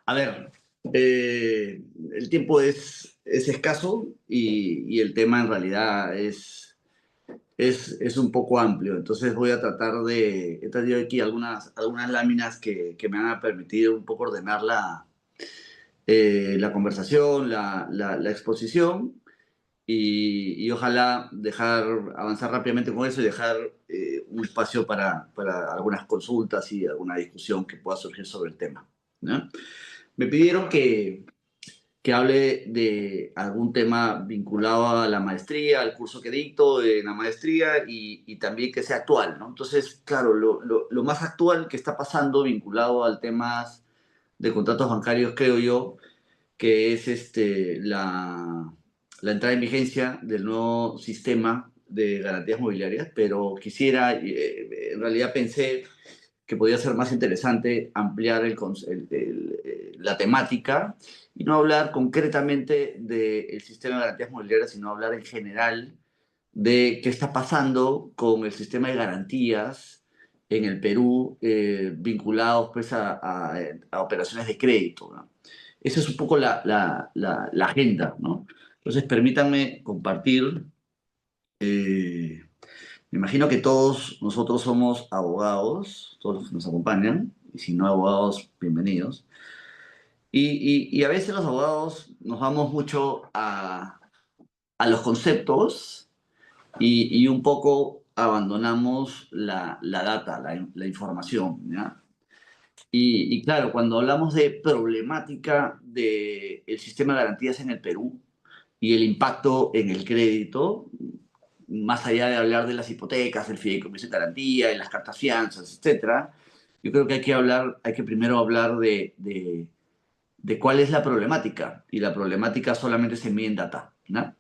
A ver, el tiempo es escaso y el tema en realidad es un poco amplio. Entonces voy a tratar he traído aquí algunas láminas que me van a permitir un poco ordenar la conversación, la exposición y ojalá avanzar rápidamente con eso y dejar un espacio para algunas consultas y alguna discusión que pueda surgir sobre el tema, ¿no? Me pidieron que hable de algún tema vinculado a la maestría, al curso que dicto en la maestría y también que sea actual, ¿no? Entonces, claro, lo más actual que está pasando vinculado al tema de contratos bancarios, creo yo, que es la entrada en vigencia del nuevo sistema de garantías mobiliarias, pero en realidad pensé que podía ser más interesante ampliar la temática y no hablar concretamente del sistema de garantías mobiliarias, sino hablar en general de qué está pasando con el sistema de garantías en el Perú vinculados pues, a operaciones de crédito, ¿no? Esa es un poco la agenda, ¿no? Entonces, permítanme compartir. eh, Me imagino que todos nosotros somos abogados, todos los que nos acompañan, y si no abogados, bienvenidos. Y a veces los abogados nos vamos mucho a los conceptos y un poco abandonamos la data, la información, ¿ya? Y claro, cuando hablamos de problemática del sistema de garantías en el Perú y el impacto en el crédito, más allá de hablar de las hipotecas, el fideicomiso de garantía, y las cartas fianzas, etcétera, yo creo que hay que primero hablar de cuál es la problemática, y la problemática solamente se mide en data, ¿no?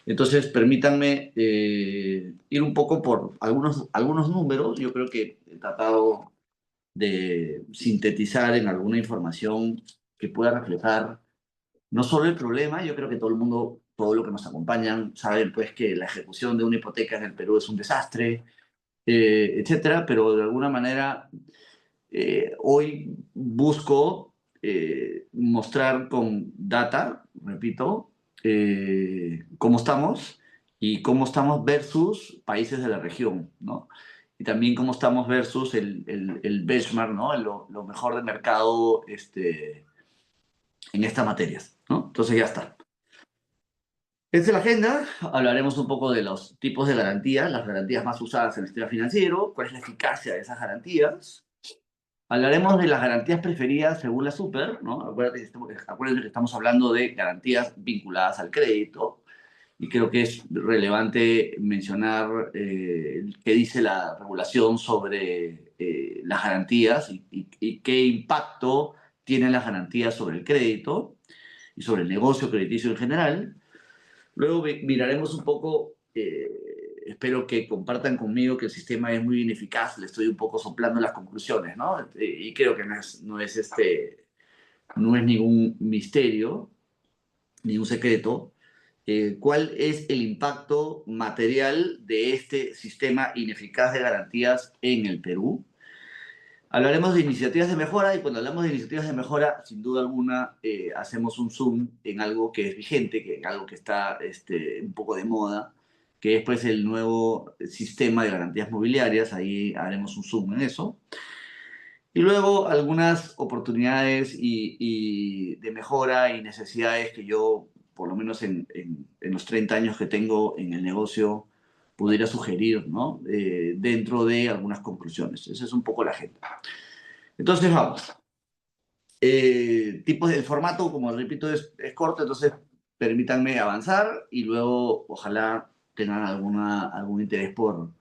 Entonces, permítanme ir un poco por algunos números. Yo creo que he tratado de sintetizar en alguna información que pueda reflejar no solo el problema. Yo creo que todo el mundo, todo lo que nos acompañan, saben pues que la ejecución de una hipoteca en el Perú es un desastre, etcétera, pero de alguna manera hoy busco mostrar con data, repito, cómo estamos y cómo estamos versus países de la región, ¿no? Y también cómo estamos versus el benchmark, ¿no? Lo mejor del mercado en estas materias, ¿no? Entonces ya está. Esta es la agenda. Hablaremos un poco de los tipos de garantías, las garantías más usadas en el sistema financiero, cuál es la eficacia de esas garantías. Hablaremos de las garantías preferidas según la Super, ¿no? Acuérdense que estamos hablando de garantías vinculadas al crédito y creo que es relevante mencionar qué dice la regulación sobre las garantías y qué impacto tienen las garantías sobre el crédito y sobre el negocio crediticio en general. Luego miraremos un poco, espero que compartan conmigo que el sistema es muy ineficaz, le estoy un poco soplando las conclusiones, ¿no? Y creo que no es ningún misterio, ningún secreto. ¿Cuál es el impacto material de este sistema ineficaz de garantías en el Perú? Hablaremos de iniciativas de mejora y cuando hablamos de iniciativas de mejora, sin duda alguna, hacemos un zoom en algo que es vigente, en algo que está un poco de moda, que es pues el nuevo sistema de garantías mobiliarias. Ahí haremos un zoom en eso. Y luego algunas oportunidades y de mejora y necesidades que yo, por lo menos en los 30 años que tengo en el negocio, pudiera sugerir, ¿no? Dentro de algunas conclusiones. Esa es un poco la agenda. Entonces, vamos. Tipos del formato, como repito, es corto, entonces permítanme avanzar y luego ojalá tengan algún interés por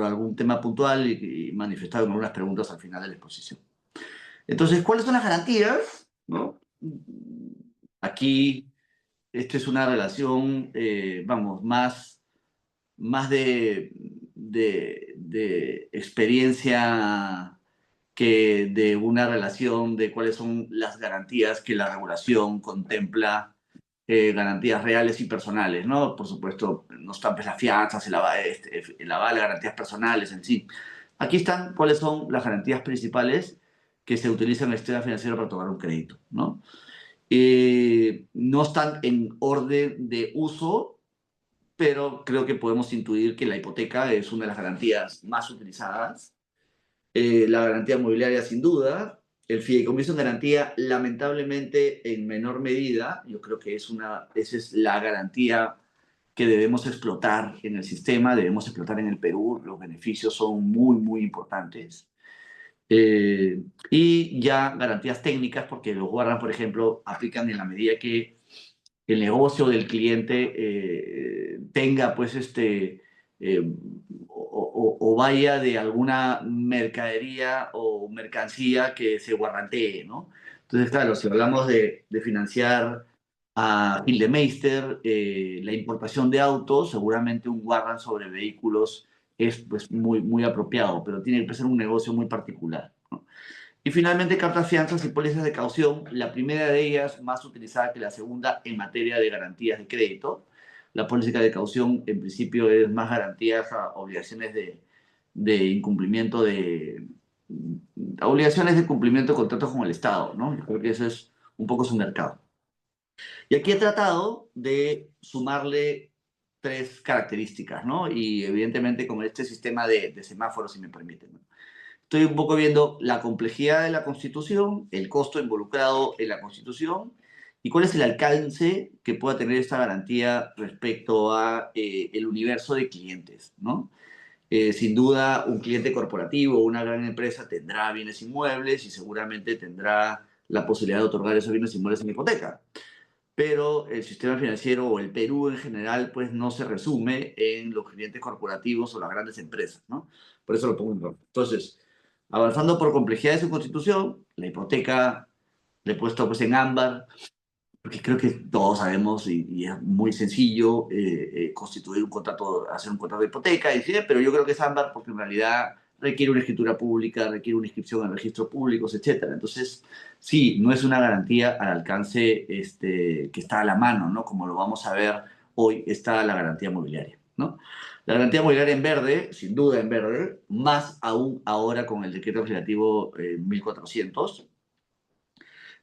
algún tema puntual y manifestar algunas preguntas al final de la exposición. Entonces, ¿cuáles son las garantías? ¿No? Aquí, esta es una relación, vamos, más de experiencia que de una relación de cuáles son las garantías que la regulación contempla, garantías reales y personales, ¿no? Por supuesto, no están pues, las fianzas, el aval, garantías personales en sí. Aquí están cuáles son las garantías principales que se utilizan en el sistema financiero para tomar un crédito, ¿no? No están en orden de uso, pero creo que podemos intuir que la hipoteca es una de las garantías más utilizadas. La garantía mobiliaria sin duda, el fideicomiso en garantía lamentablemente en menor medida, yo creo que esa es la garantía que debemos explotar en el sistema, debemos explotar en el Perú, los beneficios son muy, muy importantes. Y ya garantías técnicas, porque los guardan, por ejemplo, aplican en la medida que el negocio del cliente tenga, pues, o vaya de alguna mercadería o mercancía que se guarantee, ¿no? Entonces, claro, si hablamos de financiar a Gildemeister, la importación de autos, seguramente un warrant sobre vehículos es pues, muy, muy apropiado, pero tiene que ser un negocio muy particular, ¿no? Y finalmente, cartas fianzas y pólizas de caución, la primera de ellas más utilizada que la segunda en materia de garantías de crédito. La póliza de caución, en principio, es más garantías a obligaciones de incumplimiento a obligaciones de cumplimiento de contratos con el Estado, ¿no? Yo creo que eso es un poco su mercado. Y aquí he tratado de sumarle tres características, ¿no? Y evidentemente como este sistema de semáforos, si me permiten, ¿no? Estoy un poco viendo la complejidad de la Constitución, el costo involucrado en la Constitución y cuál es el alcance que pueda tener esta garantía respecto a el universo de clientes, ¿no? Sin duda, un cliente corporativo o una gran empresa tendrá bienes inmuebles y seguramente tendrá la posibilidad de otorgar esos bienes inmuebles en hipoteca, pero el sistema financiero o el Perú en general, pues no se resume en los clientes corporativos o las grandes empresas, ¿no? Por eso lo pongo en rojo. Entonces, avanzando por complejidad de su constitución, la hipoteca le he puesto pues en ámbar, porque creo que todos sabemos y es muy sencillo constituir un contrato, hacer un contrato de hipoteca, y, sí, pero yo creo que es ámbar porque en realidad requiere una escritura pública, requiere una inscripción en registros públicos, etcétera. Entonces, sí, no es una garantía al alcance que está a la mano, ¿no? Como lo vamos a ver hoy, está la garantía mobiliaria, ¿no? La garantía mobiliaria en verde, sin duda en verde, más aún ahora con el decreto legislativo 1400.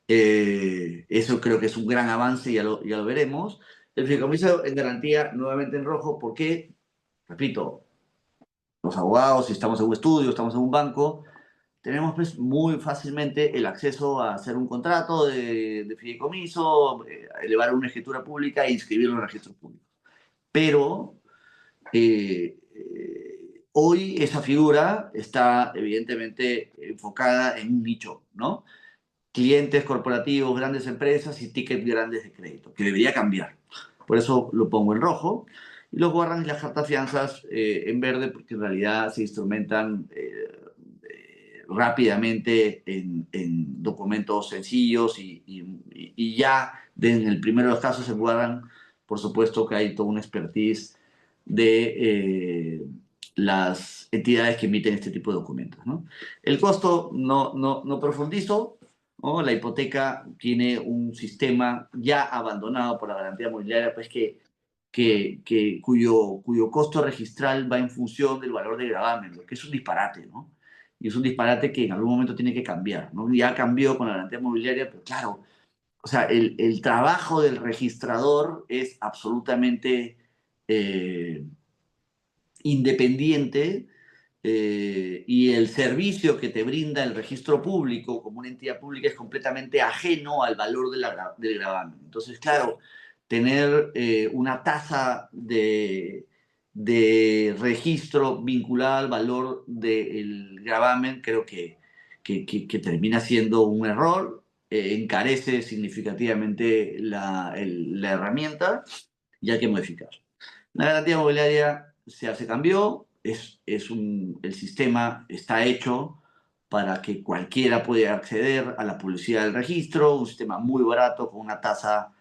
Eso creo que es un gran avance, ya lo veremos. El fideicomiso en garantía nuevamente en rojo porque, repito, los abogados, si estamos en un estudio, estamos en un banco, tenemos pues, muy fácilmente el acceso a hacer un contrato de fideicomiso, elevar una escritura pública e inscribirlo en registros públicos. Pero hoy esa figura está evidentemente enfocada en un nicho, ¿no? Clientes corporativos, grandes empresas y tickets grandes de crédito, que debería cambiar. Por eso lo pongo en rojo. Y los warrants y las cartas fianzas en verde, porque en realidad se instrumentan rápidamente en documentos sencillos y ya en el primero de los casos en warrant, por supuesto que hay toda una expertise de las entidades que emiten este tipo de documentos, ¿no? El costo no profundizo, ¿no? La hipoteca tiene un sistema ya abandonado por la garantía mobiliaria, pues cuyo costo registral va en función del valor de gravamen, lo que es un disparate, ¿no? Y es un disparate que en algún momento tiene que cambiar, ¿no? Ya cambió con la garantía mobiliaria, pero claro, o sea, el trabajo del registrador es absolutamente eh, independiente y el servicio que te brinda el registro público como una entidad pública es completamente ajeno al valor del gravamen. Entonces, claro, tener una tasa de registro vinculada al valor del gravamen creo que termina siendo un error, encarece significativamente la herramienta y hay que modificar. La garantía mobiliaria se cambió, el sistema está hecho para que cualquiera pueda acceder a la publicidad del registro, un sistema muy barato con una tasa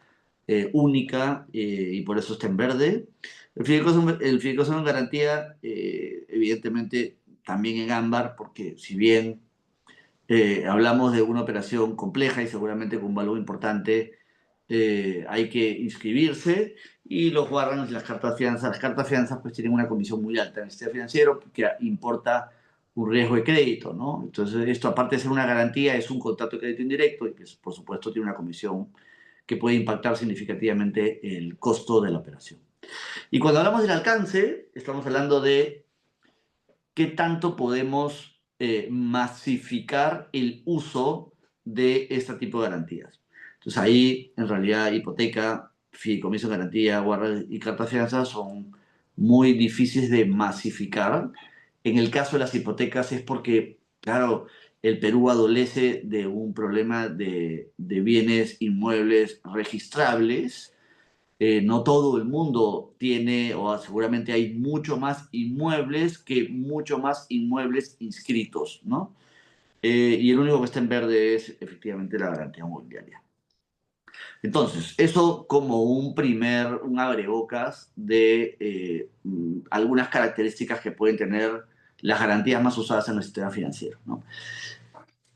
única y por eso está en verde. El fideicomiso en garantía, evidentemente, también en ámbar, porque si bien hablamos de una operación compleja y seguramente con un valor importante, hay que inscribirse y los warrants y las cartas fianzas pues tienen una comisión muy alta en el sistema financiero que importa un riesgo de crédito, ¿no? Entonces, esto aparte de ser una garantía, es un contrato de crédito indirecto y, pues, por supuesto, tiene una comisión que puede impactar significativamente el costo de la operación. Y cuando hablamos del alcance, estamos hablando de qué tanto podemos masificar el uso de este tipo de garantías. Entonces ahí, en realidad, hipoteca, fideicomiso de garantía, guarda y carta de fianza son muy difíciles de masificar. En el caso de las hipotecas es porque, claro, el Perú adolece de un problema de bienes inmuebles registrables. No todo el mundo tiene, o seguramente hay mucho más inmuebles que mucho más inmuebles inscritos, ¿no? Y el único que está en verde es efectivamente la garantía inmobiliaria. Entonces, eso como un abrebocas de algunas características que pueden tener las garantías más usadas en el sistema financiero, ¿no?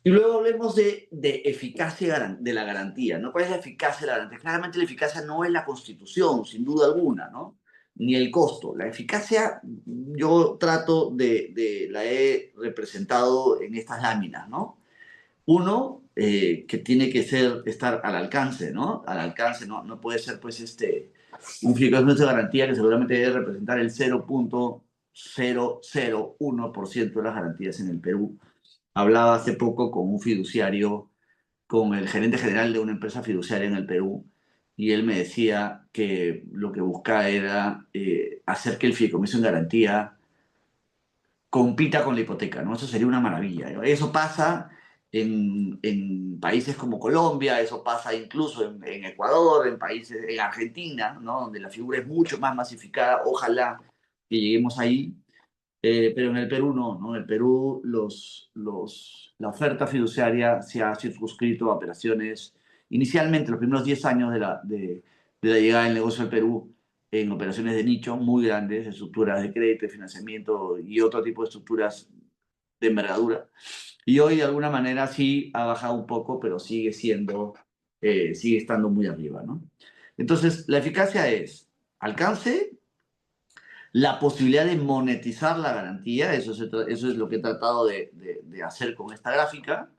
Y luego hablemos de eficacia de la garantía, ¿no? ¿Cuál es la eficacia de la garantía? Claramente la eficacia no es la Constitución, sin duda alguna, ¿no? Ni el costo. La eficacia, yo trato la he representado en estas láminas, ¿no? Uno, que tiene que estar al alcance, ¿no? Al alcance, ¿no? No puede ser, pues, un fideicomiso de garantía que seguramente debe representar el 0,001% de las garantías en el Perú. Hablaba hace poco con un fiduciario, con el gerente general de una empresa fiduciaria en el Perú, y él me decía que lo que buscaba era hacer que el fideicomiso en garantía compita con la hipoteca, ¿no? Eso sería una maravilla, ¿no? Eso pasa en países como Colombia, eso pasa incluso en Ecuador, en países, en Argentina, ¿no? Donde la figura es mucho más masificada. Ojalá que lleguemos ahí. Pero en el Perú no, ¿no? En el Perú la oferta fiduciaria se ha circunscrito a operaciones, inicialmente los primeros 10 años de la llegada del negocio al Perú, en operaciones de nicho muy grandes, estructuras de crédito, de financiamiento y otro tipo de estructuras de envergadura. Y hoy de alguna manera sí ha bajado un poco, pero sigue estando muy arriba, ¿no? Entonces, la eficacia es alcance, la posibilidad de monetizar la garantía, eso es lo que he tratado de hacer con esta gráfica,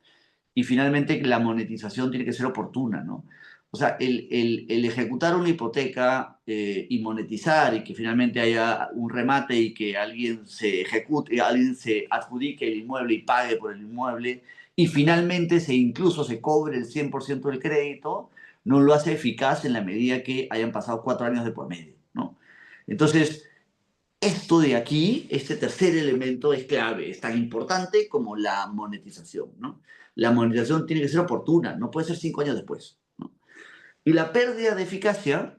y finalmente la monetización tiene que ser oportuna, ¿no? O sea, el ejecutar una hipoteca y monetizar y que finalmente haya un remate y que alguien se ejecute, alguien se adjudique el inmueble y pague por el inmueble y finalmente incluso se cobre el 100% del crédito, no lo hace eficaz en la medida que hayan pasado 4 años de por medio, ¿no? Entonces, esto de aquí, este tercer elemento es clave, es tan importante como la monetización, ¿no? La monetización tiene que ser oportuna, no puede ser 5 años después, ¿no? Y la pérdida de eficacia,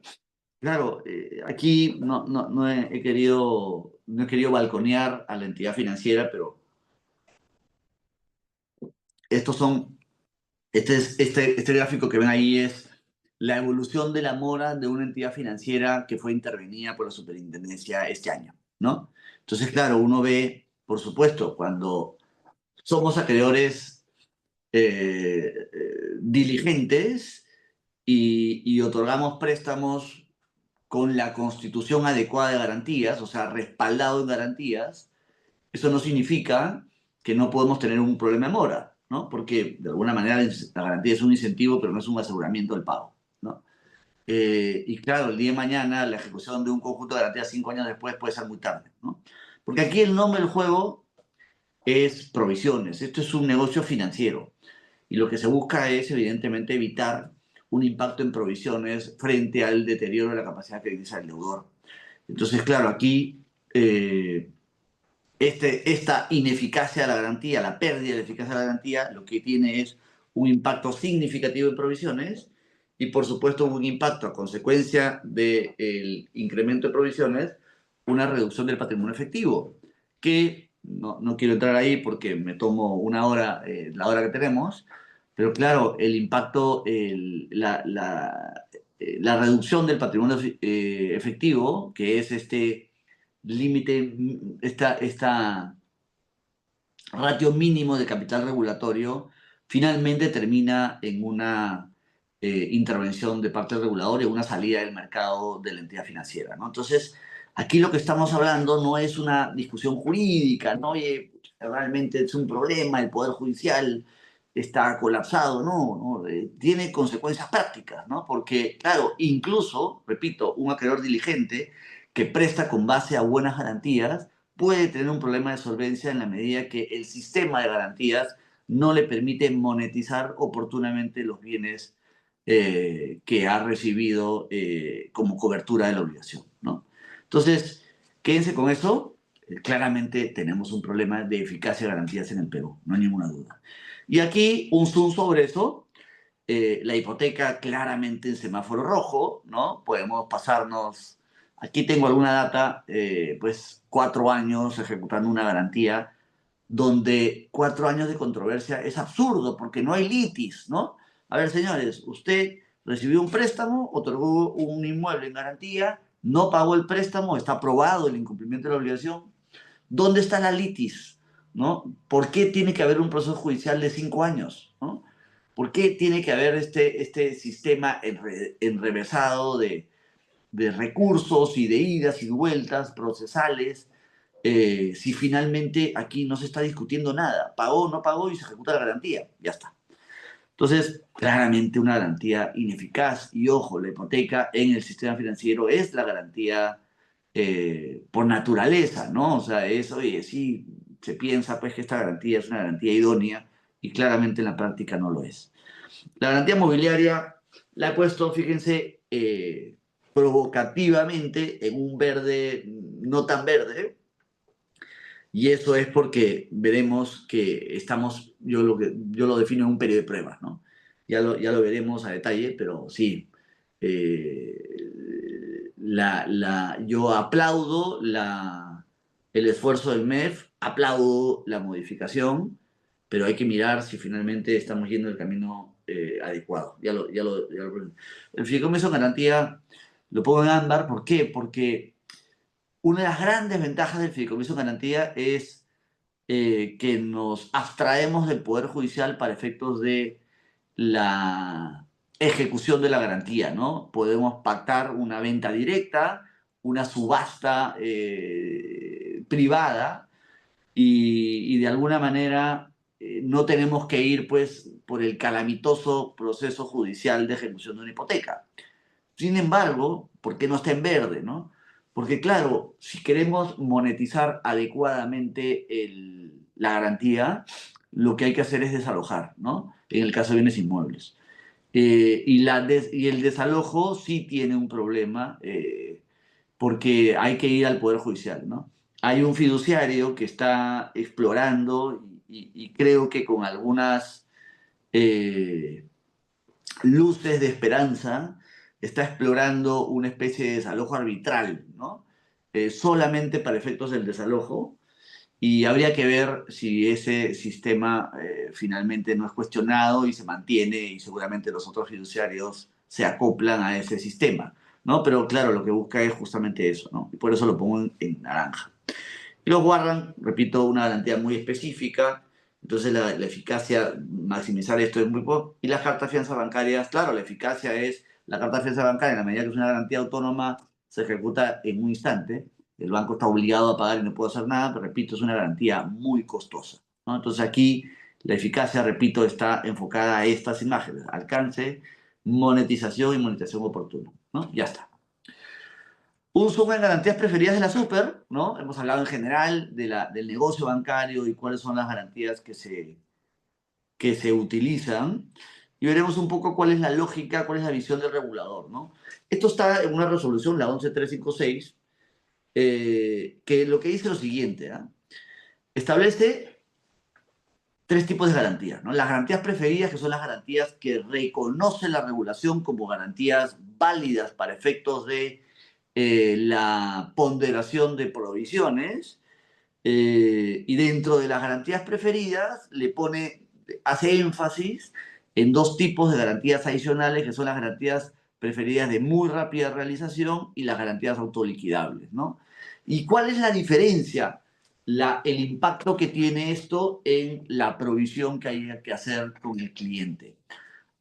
claro, aquí no he querido balconear a la entidad financiera, pero estos son, este gráfico que ven ahí es la evolución de la mora de una entidad financiera que fue intervenida por la superintendencia este año, ¿no? Entonces, claro, uno ve, por supuesto, cuando somos acreedores diligentes y otorgamos préstamos con la constitución adecuada de garantías, o sea, respaldado en garantías, eso no significa que no podemos tener un problema de mora, ¿no? Porque de alguna manera la garantía es un incentivo, pero no es un aseguramiento del pago, ¿no? Y claro, el día de mañana la ejecución de un conjunto de garantías 5 años después puede ser muy tarde, ¿no? Porque aquí el nombre del juego es provisiones. Esto es un negocio financiero y lo que se busca es, evidentemente, evitar un impacto en provisiones frente al deterioro de la capacidad crediticia del deudor. Entonces, claro, aquí esta ineficacia de la garantía, la pérdida de la eficacia de la garantía, lo que tiene es un impacto significativo en provisiones y, por supuesto, un impacto a consecuencia del incremento de provisiones, una reducción del patrimonio efectivo, que no quiero entrar ahí porque me tomo una hora, la hora que tenemos, pero claro, el impacto, la reducción del patrimonio efectivo, que es este límite, esta ratio mínimo de capital regulatorio, finalmente termina en una intervención de parte del regulador y una salida del mercado de la entidad financiera, ¿no? Entonces, aquí lo que estamos hablando no es una discusión jurídica, ¿no? Oye, realmente es un problema, el Poder Judicial está colapsado, no, tiene consecuencias prácticas, ¿no? Porque, claro, incluso, repito, un acreedor diligente que presta con base a buenas garantías puede tener un problema de solvencia en la medida que el sistema de garantías no le permite monetizar oportunamente los bienes que ha recibido como cobertura de la obligación, ¿no? Entonces, quédense con eso. Claramente tenemos un problema de eficacia de garantías en el Perú, no hay ninguna duda. Y aquí un zoom sobre eso, la hipoteca claramente en semáforo rojo, ¿no? Podemos pasarnos, aquí tengo alguna data, pues 4 años ejecutando una garantía, donde 4 años de controversia es absurdo porque no hay litis, ¿no? A ver, señores, usted recibió un préstamo, otorgó un inmueble en garantía, no pagó el préstamo, está aprobado el incumplimiento de la obligación. ¿Dónde está la litis? ¿No? ¿Por qué tiene que haber un proceso judicial de 5 años? ¿No? ¿Por qué tiene que haber este sistema enrevesado de recursos y de idas y vueltas procesales si finalmente aquí no se está discutiendo nada? Pagó, no pagó y se ejecuta la garantía. Ya está. Entonces, claramente una garantía ineficaz. Y ojo, la hipoteca en el sistema financiero es la garantía por naturaleza, ¿no? O sea, es, oye, sí, se piensa pues que esta garantía es una garantía idónea y claramente en la práctica no lo es. La garantía mobiliaria la he puesto, fíjense, provocativamente en un verde no tan verde, y eso es porque veremos que estamos, yo lo defino en un periodo de pruebas, ¿no? Ya lo veremos a detalle, pero sí, yo aplaudo el esfuerzo del MEF, aplaudo la modificación, pero hay que mirar si finalmente estamos yendo el camino adecuado. El fideicomiso en garantía lo pongo en ámbar, ¿por qué? Porque una de las grandes ventajas del fideicomiso en garantía es que nos abstraemos del Poder Judicial para efectos de la ejecución de la garantía, ¿no? Podemos pactar una venta directa, una subasta privada y de alguna manera no tenemos que ir pues por el calamitoso proceso judicial de ejecución de una hipoteca. Sin embargo, ¿por qué no está en verde, no? Porque claro, si queremos monetizar adecuadamente la garantía, lo que hay que hacer es desalojar, ¿no? En el caso de bienes inmuebles. Y el desalojo sí tiene un problema porque hay que ir al Poder Judicial, ¿no? Hay un fiduciario que está explorando y creo que con algunas eh, luces de esperanza está explorando una especie de desalojo arbitral, ¿no? Solamente para efectos del desalojo, y habría que ver si ese sistema finalmente no es cuestionado y se mantiene y seguramente los otros fiduciarios se acoplan a ese sistema, ¿no? Pero claro, lo que busca es justamente eso, ¿no? Y por eso lo pongo en naranja. Y los guardan, repito, una garantía muy específica, entonces la eficacia, maximizar esto es muy poco. Y las cartas de fianza bancarias, claro, la eficacia es, la carta de fianza bancaria, en la medida que es una garantía autónoma, se ejecuta en un instante, el banco está obligado a pagar y no puede hacer nada, pero repito, es una garantía muy costosa, ¿no? Entonces aquí la eficacia, repito, está enfocada a estas imágenes, alcance, monetización y monetización oportuna, ¿no? Ya está. Un zoom en garantías preferidas de la super, ¿no? Hemos hablado en general del negocio bancario y cuáles son las garantías que se utilizan. Y veremos un poco cuál es la lógica, cuál es la visión del regulador, ¿no? Esto está en una resolución, la 11356, que lo que dice es lo siguiente, ¿ah? Establece 3 tipos de garantías, ¿no? Las garantías preferidas, que son las garantías que reconoce la regulación como garantías válidas para efectos de la ponderación de provisiones, y dentro de las garantías preferidas hace énfasis en 2 tipos de garantías adicionales, que son las garantías preferidas de muy rápida realización y las garantías autoliquidables, ¿no? ¿Y cuál es la diferencia? El impacto que tiene esto en la provisión que hay que hacer con el cliente.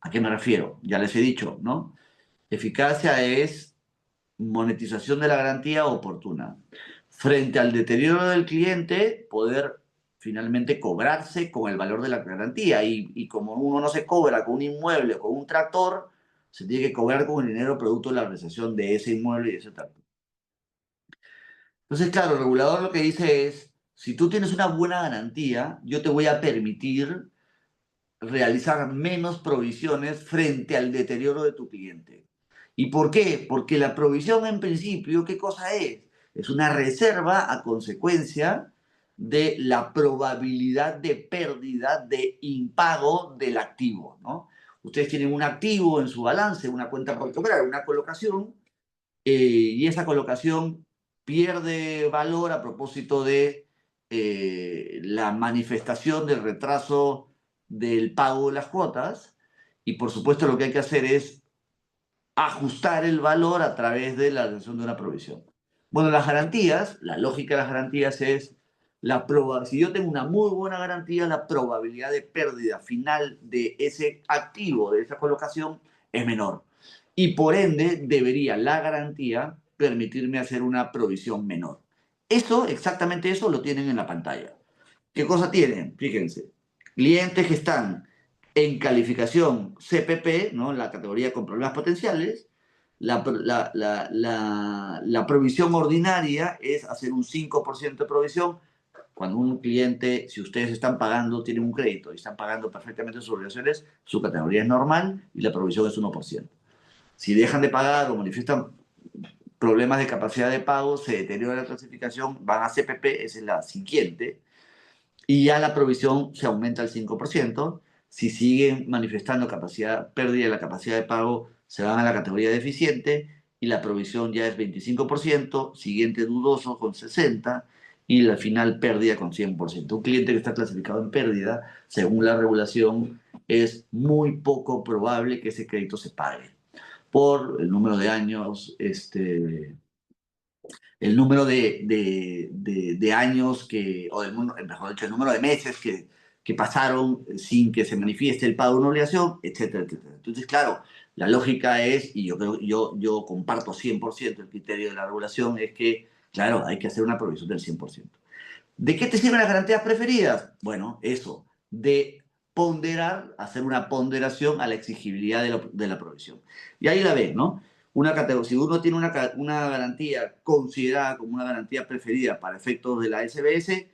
¿A qué me refiero? Ya les he dicho, ¿no? Eficacia es monetización de la garantía oportuna. Frente al deterioro del cliente, poder finalmente cobrarse con el valor de la garantía. Y como uno no se cobra con un inmueble o con un tractor, se tiene que cobrar con el dinero producto de la realización de ese inmueble y de ese tractor. Entonces, claro, el regulador lo que dice es, si tú tienes una buena garantía, yo te voy a permitir realizar menos provisiones frente al deterioro de tu cliente. ¿Y por qué? Porque la provisión en principio, ¿qué cosa es? Es una reserva a consecuencia de la probabilidad de pérdida de impago del activo, ¿no? Ustedes tienen un activo en su balance, una cuenta por cobrar, una colocación, y esa colocación pierde valor a propósito de la manifestación del retraso del pago de las cuotas, y por supuesto lo que hay que hacer es ajustar el valor a través de la realización de una provisión. Bueno, las garantías, la lógica de las garantías es, si yo tengo una muy buena garantía, la probabilidad de pérdida final de ese activo, de esa colocación, es menor. Y por ende, debería la garantía permitirme hacer una provisión menor. Eso, exactamente eso, lo tienen en la pantalla. ¿Qué cosa tienen? Fíjense, clientes que están en calificación CPP, ¿no? La categoría con problemas potenciales, la provisión ordinaria es hacer un 5% de provisión. Cuando un cliente, si ustedes están pagando, tienen un crédito y están pagando perfectamente sus obligaciones, su categoría es normal y la provisión es 1%. Si dejan de pagar o manifiestan problemas de capacidad de pago, se deteriora la clasificación, van a CPP, esa es la siguiente, y ya la provisión se aumenta al 5%. Si siguen manifestando pérdida de la capacidad de pago, se van a la categoría deficiente y la provisión ya es 25%, siguiente dudoso con 60% y la final pérdida con 100%. Un cliente que está clasificado en pérdida, según la regulación, es muy poco probable que ese crédito se pague por el número de años, el número de años mejor dicho, el número de meses que pasaron sin que se manifieste el pago de una obligación, etcétera, etcétera. Entonces, claro, la lógica es, y yo comparto 100% el criterio de la regulación, es que, claro, hay que hacer una provisión del 100%. ¿De qué te sirven las garantías preferidas? Bueno, eso, de ponderar, hacer una ponderación a la exigibilidad de la provisión. Y ahí la ves, ¿no? Si uno tiene una garantía considerada como una garantía preferida para efectos de la SBS,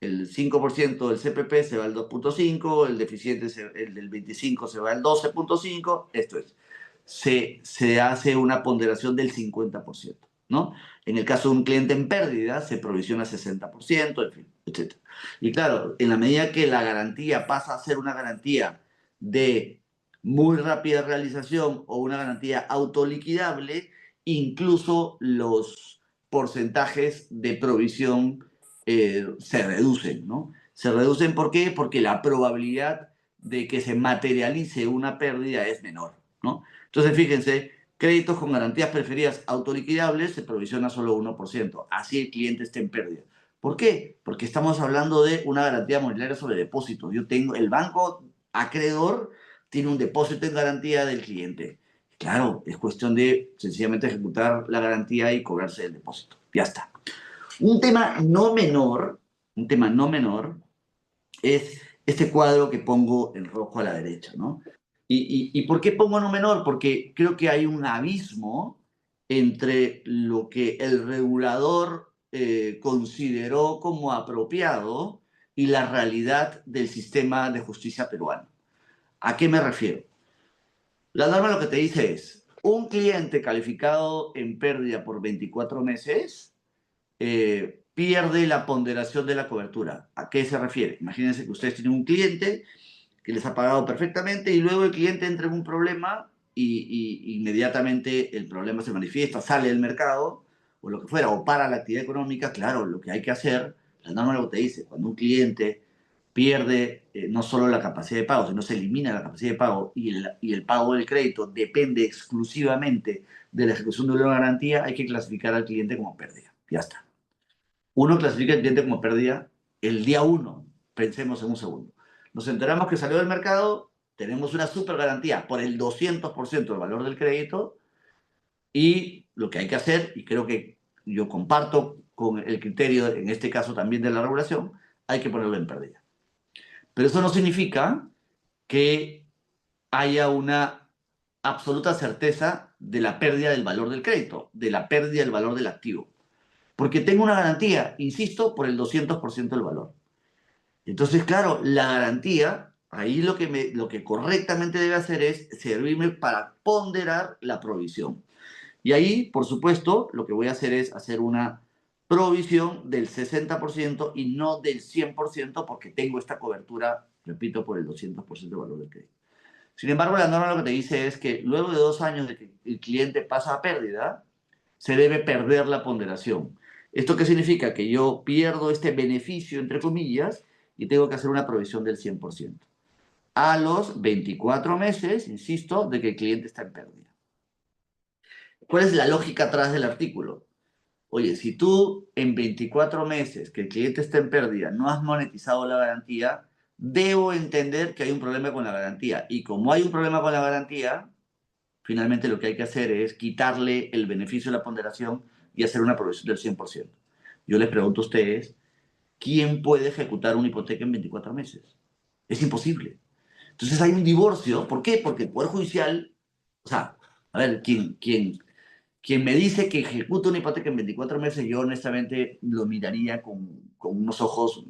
el 5% del CPP se va al 2,5, el deficiente, el del 25 se va al 12,5, esto es, se hace una ponderación del 50%, ¿no? En el caso de un cliente en pérdida, se provisiona 60%, en fin, etc. Y claro, en la medida que la garantía pasa a ser una garantía de muy rápida realización o una garantía autoliquidable, incluso los porcentajes de provisión se reducen, ¿no? Se reducen, ¿por qué? Porque la probabilidad de que se materialice una pérdida es menor, ¿no? Entonces, fíjense, créditos con garantías preferidas autoliquidables se provisiona solo 1%, así el cliente está en pérdida. ¿Por qué? Porque estamos hablando de una garantía mobiliaria sobre depósitos. El banco acreedor tiene un depósito en garantía del cliente. Claro, es cuestión de sencillamente ejecutar la garantía y cobrarse el depósito. Ya está. Un tema no menor, un tema no menor es este cuadro que pongo en rojo a la derecha, ¿no? ¿Y por qué pongo no menor? Porque creo que hay un abismo entre lo que el regulador consideró como apropiado y la realidad del sistema de justicia peruano. ¿A qué me refiero? La norma lo que te dice es, un cliente calificado en pérdida por 24 meses pierde la ponderación de la cobertura. ¿A qué se refiere? Imagínense que ustedes tienen un cliente que les ha pagado perfectamente y luego el cliente entra en un problema y inmediatamente el problema se manifiesta, sale del mercado o lo que fuera, o para la actividad económica. Claro, lo que hay que hacer, la norma lo que te dice, cuando un cliente pierde no solo la capacidad de pago, sino se elimina la capacidad de pago y el pago del crédito depende exclusivamente de la ejecución de una garantía, hay que clasificar al cliente como pérdida. Ya está. Uno clasifica al cliente como pérdida el día uno. Pensemos en un segundo. Nos enteramos que salió del mercado, tenemos una super garantía por el 200% del valor del crédito y lo que hay que hacer, y creo que yo comparto con el criterio, en este caso también de la regulación, hay que ponerlo en pérdida. Pero eso no significa que haya una absoluta certeza de la pérdida del valor del crédito, de la pérdida del valor del activo. Porque tengo una garantía, insisto, por el 200% del valor. Entonces, claro, la garantía, ahí lo que correctamente debe hacer es servirme para ponderar la provisión. Y ahí, por supuesto, lo que voy a hacer es hacer una provisión del 60% y no del 100% porque tengo esta cobertura, repito, por el 200% del valor del crédito. Sin embargo, la norma lo que te dice es que luego de 2 años de que el cliente pasa a pérdida, se debe perder la ponderación. ¿Esto qué significa? Que yo pierdo este beneficio, entre comillas, y tengo que hacer una provisión del 100%. A los 24 meses, insisto, de que el cliente está en pérdida. ¿Cuál es la lógica atrás del artículo? Oye, si tú en 24 meses que el cliente está en pérdida no has monetizado la garantía, debo entender que hay un problema con la garantía. Y como hay un problema con la garantía, finalmente lo que hay que hacer es quitarle el beneficio de la ponderación y hacer una provisión del 100%. Yo les pregunto a ustedes, ¿quién puede ejecutar una hipoteca en 24 meses? Es imposible. Entonces hay un divorcio. ¿Por qué? Porque el Poder Judicial, o sea, a ver, quien me dice que ejecuta una hipoteca en 24 meses, yo honestamente lo miraría con unos ojos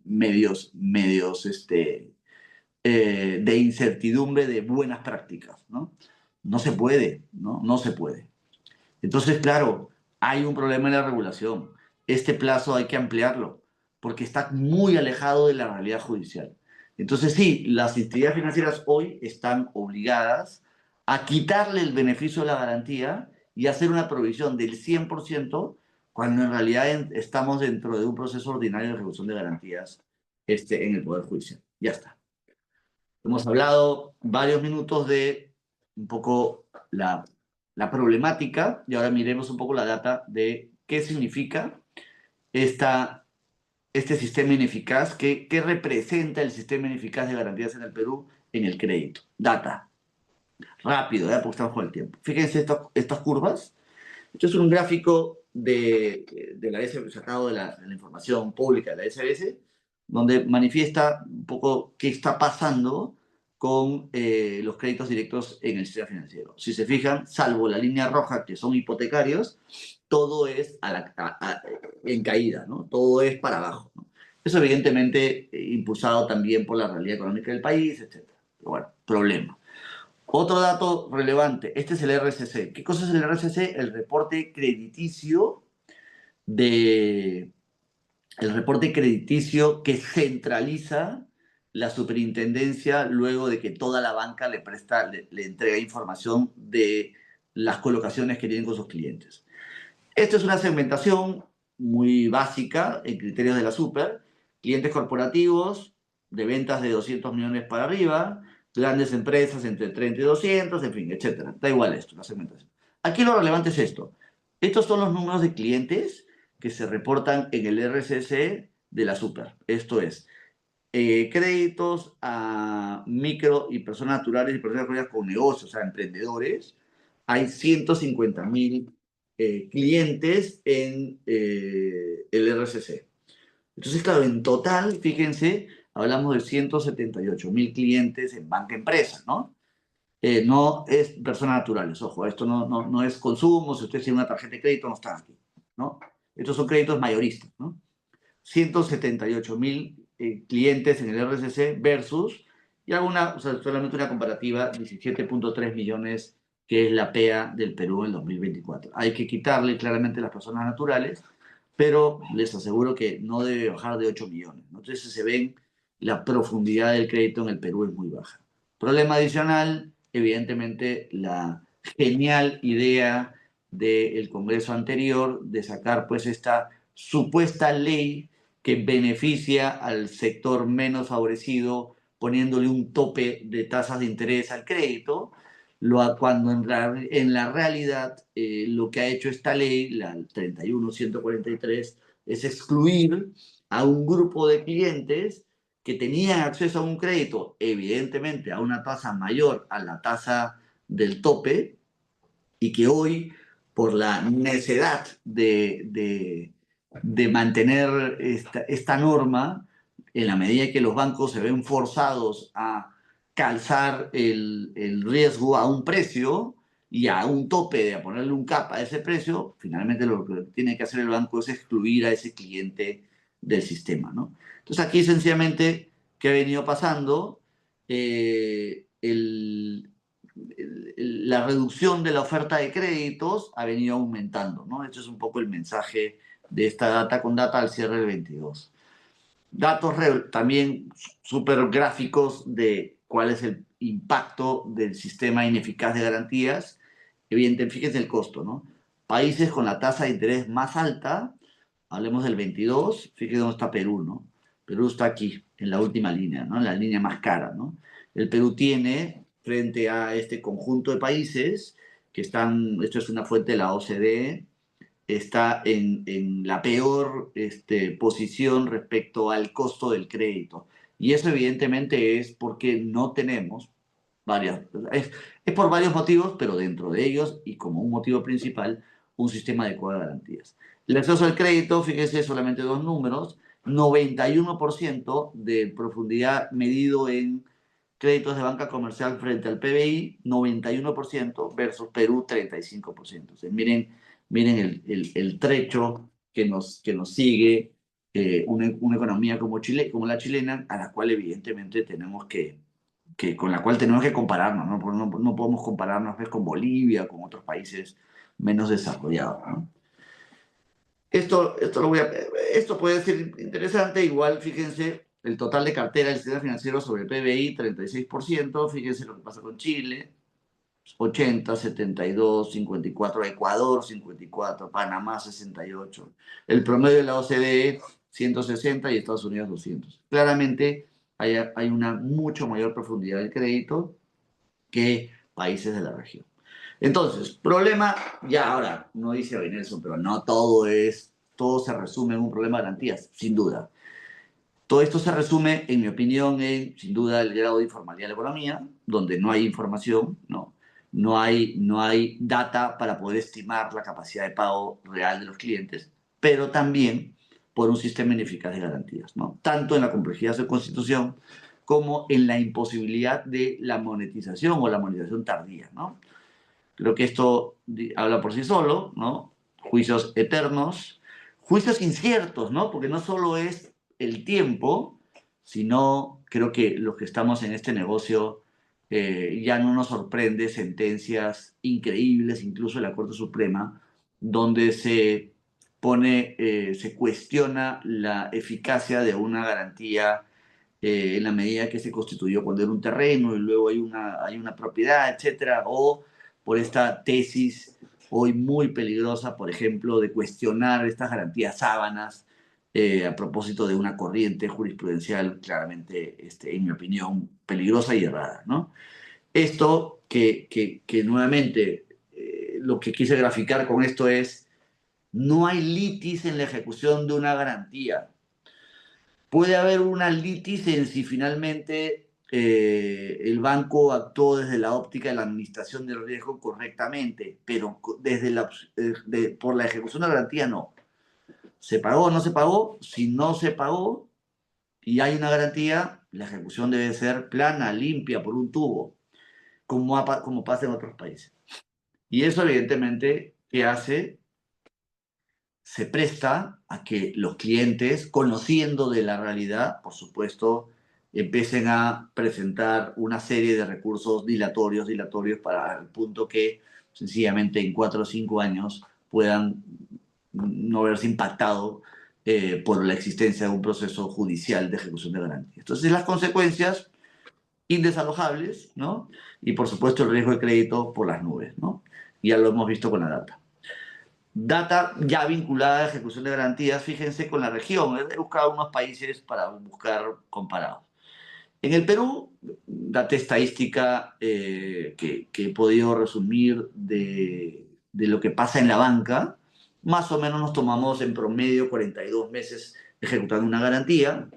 medios, de incertidumbre de buenas prácticas, ¿no? No se puede, ¿no? No se puede. Entonces, claro, hay un problema en la regulación. Este plazo hay que ampliarlo porque está muy alejado de la realidad judicial. Entonces, sí, las entidades financieras hoy están obligadas a quitarle el beneficio de la garantía y hacer una provisión del 100% cuando en realidad estamos dentro de un proceso ordinario de ejecución de garantías en el Poder Judicial. Ya está. Hemos hablado varios minutos de un poco la problemática y ahora miremos un poco la data de qué significa este sistema ineficaz, qué representa el sistema ineficaz de garantías en el Perú en el crédito. Data, rápido, porque estamos con el tiempo. Fíjense estas curvas. Esto es un gráfico de la SBS, sacado de la información pública de la SBS, donde manifiesta un poco qué está pasando con los créditos directos en el sistema financiero. Si se fijan, salvo la línea roja, que son hipotecarios, todo es en caída, ¿no? Todo es para abajo, ¿no? Eso evidentemente impulsado también por la realidad económica del país, etc. Pero bueno, problema. Otro dato relevante, este es el RCC. ¿Qué cosa es el RCC? De, el reporte crediticio que centraliza la superintendencia luego de que toda la banca le entrega información de las colocaciones que tienen con sus clientes. Esto es una segmentación muy básica en criterios de la super. Clientes corporativos de ventas de 200 millones para arriba, grandes empresas entre 30 y 200, en fin, etcétera. Da igual esto, la segmentación. Aquí lo relevante es esto. Estos son los números de clientes que se reportan en el RCC de la super. Esto es, créditos a micro y personas naturales y personas jurídicas con negocios, o sea, emprendedores. Hay 150.000 clientes en el RCC. Entonces, claro, en total, fíjense, hablamos de 178.000 clientes en banca empresa, ¿no? No es personas naturales, ojo, esto no es consumo, si usted tiene una tarjeta de crédito no están aquí, ¿no? Estos son créditos mayoristas, ¿no? 178.000 clientes en el RCC versus, y hago solamente una comparativa, 17.3 millones que es la PEA del Perú en 2024. Hay que quitarle claramente las personas naturales, pero les aseguro que no debe bajar de 8 millones, ¿no? Entonces se ven, la profundidad del crédito en el Perú es muy baja. Problema adicional, evidentemente, la genial idea del Congreso anterior de sacar pues esta supuesta ley que beneficia al sector menos favorecido poniéndole un tope de tasas de interés al crédito, cuando en la realidad lo que ha hecho esta ley, la 31.143, es excluir a un grupo de clientes que tenían acceso a un crédito, evidentemente a una tasa mayor a la tasa del tope, y que hoy, por la necedad de mantener esta norma, en la medida que los bancos se ven forzados a calzar el riesgo a un precio y a un tope de a ponerle un cap a ese precio, finalmente lo que tiene que hacer el banco es excluir a ese cliente del sistema, ¿no? Entonces aquí sencillamente, ¿qué ha venido pasando? La reducción de la oferta de créditos ha venido aumentando, ¿no? Este es un poco el mensaje de esta data con data al cierre del 22. Datos también súper gráficos de cuál es el impacto del sistema ineficaz de garantías. Evidentemente, fíjense el costo, ¿no? Países con la tasa de interés más alta, hablemos del 22, fíjense dónde está Perú, ¿no? Perú está aquí, en la última línea, ¿no? En la línea más cara, ¿no? El Perú tiene, frente a este conjunto de países, que están, esto es una fuente de la OCDE, está en la peor posición respecto al costo del crédito. Y eso evidentemente es porque no tenemos varias, es por varios motivos, pero dentro de ellos y como un motivo principal, un sistema adecuado de garantías. El acceso al crédito, fíjese solamente dos números, 91% de profundidad medido en créditos de banca comercial frente al PBI, 91% versus Perú 35%. O sea, miren el trecho que nos sigue una economía como Chile, como la chilena, a la cual evidentemente tenemos con la cual tenemos que compararnos, ¿no? Porque no podemos compararnos pues, con Bolivia, con otros países menos desarrollados, ¿no? Esto puede ser interesante, igual fíjense, el total de cartera del sistema financiero sobre el PBI, 36%, fíjense lo que pasa con Chile, 80, 72, 54, Ecuador 54, Panamá 68, el promedio de la OCDE 160 y Estados Unidos 200. Claramente hay una mucho mayor profundidad del crédito que países de la región. Entonces, problema, ya ahora, no dice hoy Nelson, pero no todo se resume en un problema de garantías, sin duda. Todo esto se resume, en mi opinión, en, sin duda, el grado de informalidad de la economía, donde no hay información, no hay data para poder estimar la capacidad de pago real de los clientes, pero también por un sistema ineficaz de garantías, ¿no? Tanto en la complejidad de su constitución como en la imposibilidad de la monetización o la monetización tardía, ¿no? Creo que esto habla por sí solo, ¿no? Juicios eternos, juicios inciertos, ¿no? Porque no solo es el tiempo, sino creo que los que estamos en este negocio ya no nos sorprende sentencias increíbles, incluso de la Corte Suprema, donde se cuestiona la eficacia de una garantía en la medida que se constituyó cuando era un terreno y luego hay una propiedad, etcétera, o por esta tesis hoy muy peligrosa, por ejemplo, de cuestionar estas garantías sábanas a propósito de una corriente jurisprudencial claramente, en mi opinión, peligrosa y errada, ¿no? Esto que nuevamente lo que quise graficar con esto es, no hay litis en la ejecución de una garantía. Puede haber una litis en si finalmente el banco actuó desde la óptica de la administración del riesgo correctamente, pero por la ejecución de la garantía no. ¿Se pagó o no se pagó? Si no se pagó y hay una garantía, la ejecución debe ser plana, limpia, por un tubo, como pasa en otros países. Y eso evidentemente, ¿qué hace? Se presta a que los clientes, conociendo de la realidad, por supuesto, empiecen a presentar una serie de recursos dilatorios para el punto que sencillamente en 4 o 5 años puedan no verse impactado por la existencia de un proceso judicial de ejecución de garantías. Entonces, las consecuencias indesalojables, ¿no? Y por supuesto el riesgo de crédito por las nubes, ¿no? Ya lo hemos visto con la data. Data ya vinculada a la ejecución de garantías, fíjense con la región. He buscado unos países para buscar comparados. En el Perú, data estadística que he podido resumir de lo que pasa en la banca, más o menos nos tomamos en promedio 42 meses ejecutando una garantía,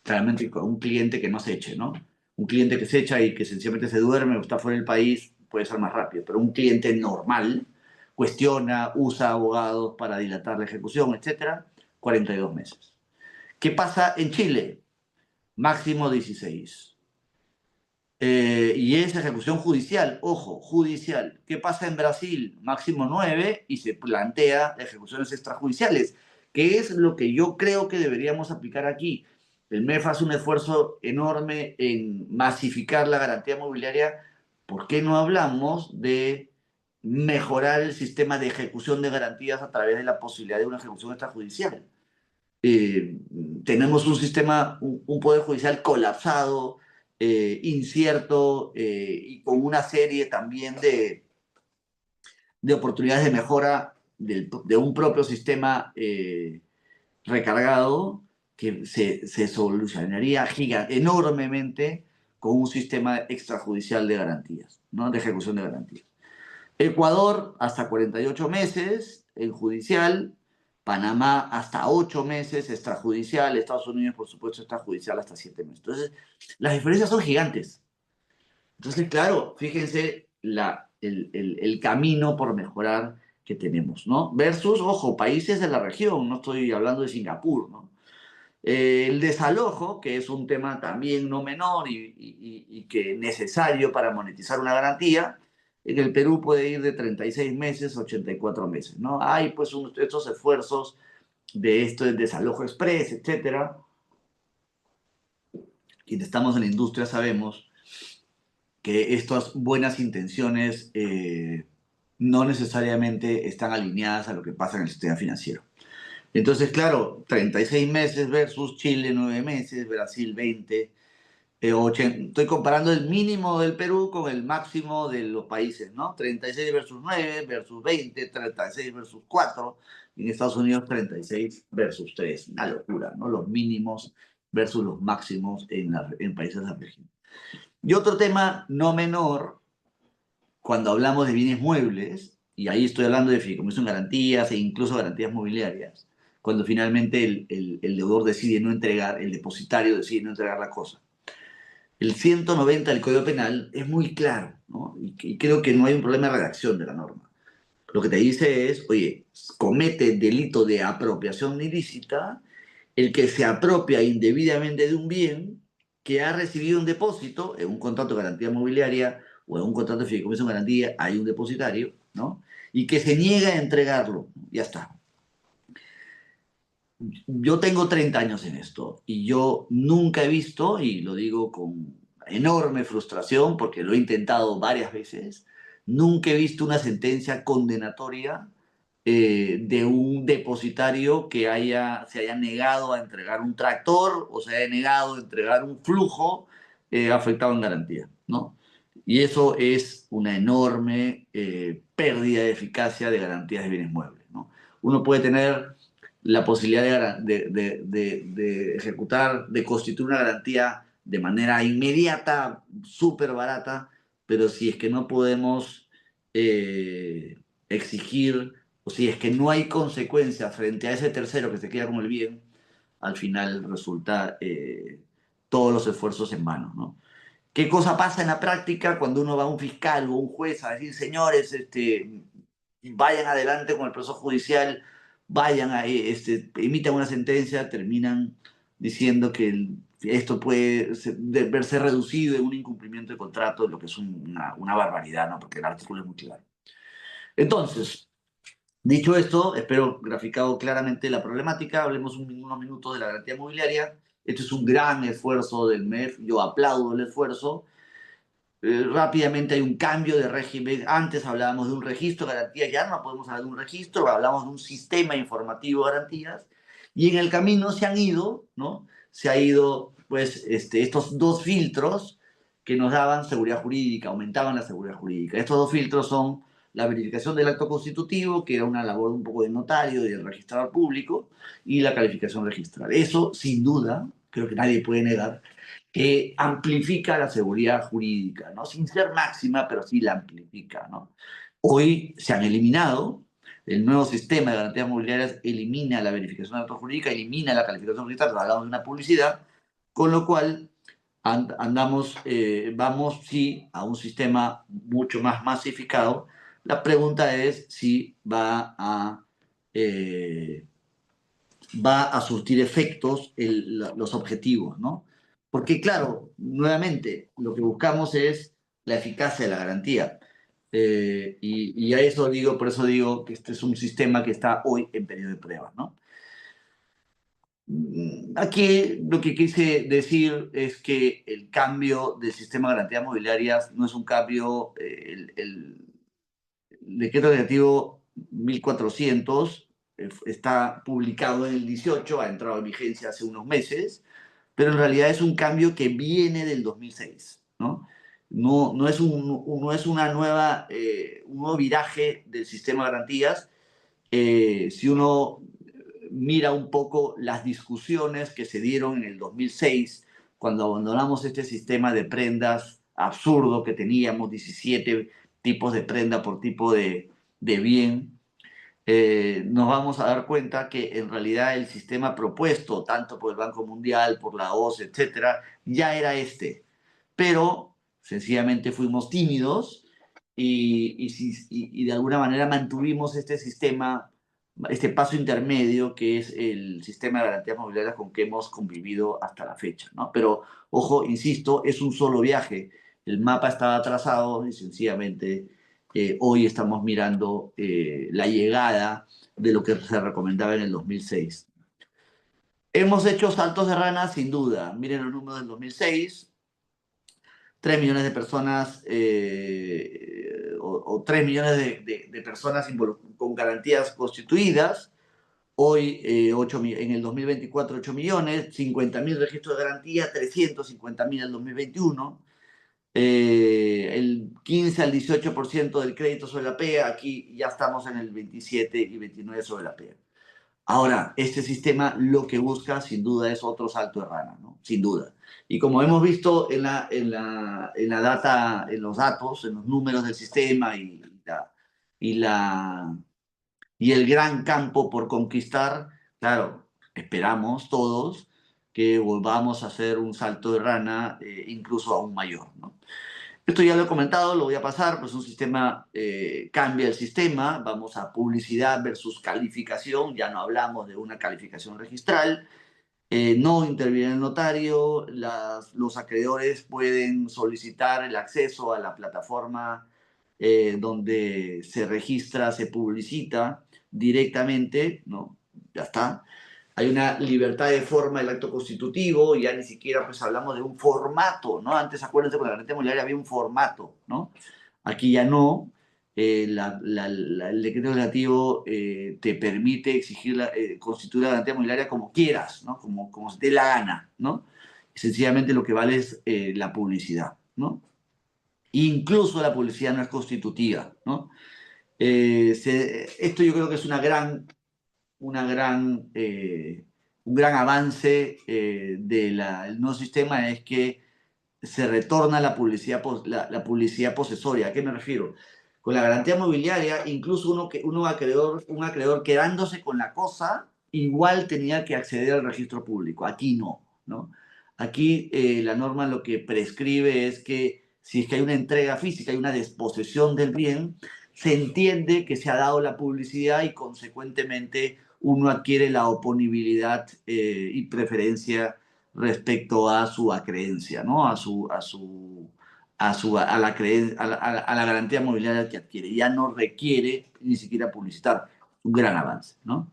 claramente con un cliente que no se eche, ¿no? Un cliente que se echa y que sencillamente se duerme o está fuera del país puede ser más rápido, pero un cliente normal cuestiona, usa abogados para dilatar la ejecución, etcétera, 42 meses. ¿Qué pasa en Chile? máximo 16. Y es ejecución judicial, ojo, judicial. ¿Qué pasa en Brasil? Máximo 9 y se plantea ejecuciones extrajudiciales, que es lo que yo creo que deberíamos aplicar aquí. El MEF hace un esfuerzo enorme en masificar la garantía mobiliaria. ¿Por qué no hablamos de mejorar el sistema de ejecución de garantías a través de la posibilidad de una ejecución extrajudicial? eh, Tenemos un sistema, un poder judicial colapsado, incierto y con una serie también de oportunidades de mejora de un propio sistema recargado que se solucionaría enormemente con un sistema extrajudicial de garantías, ¿no? De ejecución de garantías. Ecuador hasta 48 meses en judicial, Panamá hasta 8 meses extrajudicial, Estados Unidos por supuesto extrajudicial hasta 7 meses. Entonces, las diferencias son gigantes. Entonces, claro, fíjense el camino por mejorar que tenemos, ¿no? Versus, ojo, países de la región, no estoy hablando de Singapur, ¿no? El desalojo, que es un tema también no menor y que necesario para monetizar una garantía, en el Perú puede ir de 36 meses a 84 meses, ¿no? Hay pues estos esfuerzos de esto del desalojo express, etcétera. Quienes estamos en la industria sabemos que estas buenas intenciones no necesariamente están alineadas a lo que pasa en el sistema financiero. Entonces, claro, 36 meses versus Chile 9 meses, Brasil 20, estoy comparando el mínimo del Perú con el máximo de los países, ¿no? 36 versus 9 versus 20, 36 versus 4, y en Estados Unidos 36 versus 3. Una locura, ¿no? Los mínimos versus los máximos en países de la región. Y otro tema no menor, cuando hablamos de bienes muebles, y ahí estoy hablando de fideicomiso en garantías e incluso garantías mobiliarias, cuando finalmente el deudor decide no entregar, el depositario decide no entregar la cosa. El 190 del Código Penal es muy claro, ¿no? Y creo que no hay un problema de redacción de la norma. Lo que te dice es, oye, comete delito de apropiación ilícita el que se apropia indebidamente de un bien que ha recibido un depósito en un contrato de garantía mobiliaria o en un contrato de fideicomiso en garantía, hay un depositario, ¿no? Y que se niega a entregarlo. Ya está. Yo tengo 30 años en esto y yo nunca he visto, y lo digo con enorme frustración porque lo he intentado varias veces, nunca he visto una sentencia condenatoria de un depositario que se haya negado a entregar un tractor o se haya negado a entregar un flujo afectado en garantía, ¿no? Y eso es una enorme pérdida de eficacia de garantías de bienes muebles, ¿no? Uno puede tener la posibilidad de ejecutar, de constituir una garantía de manera inmediata, súper barata, pero si es que no podemos exigir, o si es que no hay consecuencia frente a ese tercero que se queda con el bien, al final resulta todos los esfuerzos en vano, ¿no? ¿Qué cosa pasa en la práctica cuando uno va a un fiscal o un juez a decir, señores, vayan adelante con el proceso judicial, vayan a, emitan una sentencia, terminan diciendo que esto puede verse reducido en un incumplimiento de contrato, lo que es una barbaridad, ¿no? Porque el artículo es muy claro. Entonces, dicho esto, espero graficado claramente la problemática, hablemos unos minutos de la garantía mobiliaria. Este es un gran esfuerzo del MEF, yo aplaudo el esfuerzo. Rápidamente hay un cambio de régimen. Antes hablábamos de un registro de garantías, ya no podemos hablar de un registro, hablamos de un sistema informativo de garantías. Y en el camino se han ido, ¿no? Se ha ido, pues, estos dos filtros que nos daban seguridad jurídica, aumentaban la seguridad jurídica. Estos dos filtros son la verificación del acto constitutivo, que era una labor un poco de notario y del registrador público, y la calificación registral. Eso, sin duda, creo que nadie puede negar, que amplifica la seguridad jurídica, ¿no? Sin ser máxima, pero sí la amplifica, ¿no? Hoy se han eliminado, el nuevo sistema de garantías mobiliarias elimina la verificación de acto jurídica, elimina la calificación registral, hablamos de una publicidad, con lo cual vamos sí a un sistema mucho más masificado. La pregunta es si va a surtir efectos los objetivos, ¿no? Porque claro, nuevamente, lo que buscamos es la eficacia de la garantía. Y a eso digo, por eso digo que este es un sistema que está hoy en periodo de prueba, ¿no? Aquí lo que quise decir es que el cambio del sistema de garantías mobiliarias no es un cambio, el decreto legislativo 1400 está publicado en el 18, ha entrado en vigencia hace unos meses, pero en realidad es un cambio que viene del 2006, ¿no? No es, no es una nueva, un nuevo viraje del sistema de garantías. Si uno mira un poco las discusiones que se dieron en el 2006, cuando abandonamos este sistema de prendas absurdo que teníamos, 17 tipos de prenda por tipo de bien, nos vamos a dar cuenta que en realidad el sistema propuesto, tanto por el Banco Mundial, por la OCDE, etcétera, ya era este. Pero sencillamente fuimos tímidos y de alguna manera mantuvimos este sistema, este paso intermedio que es el sistema de garantías mobiliarias con que hemos convivido hasta la fecha, ¿no? Pero, ojo, insisto, es un solo viaje. El mapa estaba trazado y sencillamente hoy estamos mirando la llegada de lo que se recomendaba en el 2006. Hemos hecho saltos de rana, sin duda. Miren los números del 2006, 3 millones de personas o 3 millones de personas con garantías constituidas. Hoy, en el 2024, 8 millones, 50.000 registros de garantía, 350.000 en el 2021. El 15 al 18% del crédito sobre la PEA, aquí ya estamos en el 27 y 29 sobre la PEA. Ahora, este sistema lo que busca sin duda es otro salto de rana, ¿no? Sin duda. Y como hemos visto en la data, en los datos, en los números del sistema y, la, y el gran campo por conquistar, claro, esperamos todos que volvamos a hacer un salto de rana incluso aún mayor, ¿no? Esto ya lo he comentado, lo voy a pasar, pues un sistema cambia el sistema, vamos a publicidad versus calificación, ya no hablamos de una calificación registral, no interviene el notario, los acreedores pueden solicitar el acceso a la plataforma donde se registra, se publicita directamente, ¿no? Ya está. Hay una libertad de forma del acto constitutivo, ya ni siquiera pues hablamos de un formato, ¿no? Antes, acuérdense, con la garantía mobiliaria había un formato, ¿no? Aquí ya no. El decreto legislativo te permite exigir constituir la garantía mobiliaria como quieras, ¿no? Como se te dé la gana, ¿no? Sencillamente lo que vale es la publicidad, ¿no? Incluso la publicidad no es constitutiva, ¿no? Esto yo creo que es una gran, un gran avance del nuevo sistema, es que se retorna la publicidad, la publicidad posesoria. ¿A qué me refiero? Con la garantía mobiliaria, incluso un acreedor quedándose con la cosa, igual tenía que acceder al registro público. Aquí no, ¿no? Aquí la norma lo que prescribe es que si es que hay una entrega física, hay una desposesión del bien, se entiende que se ha dado la publicidad y consecuentemente uno adquiere la oponibilidad y preferencia respecto a su acreencia, ¿no? A la garantía mobiliaria que adquiere. Ya no requiere ni siquiera publicitar. Un gran avance, ¿no?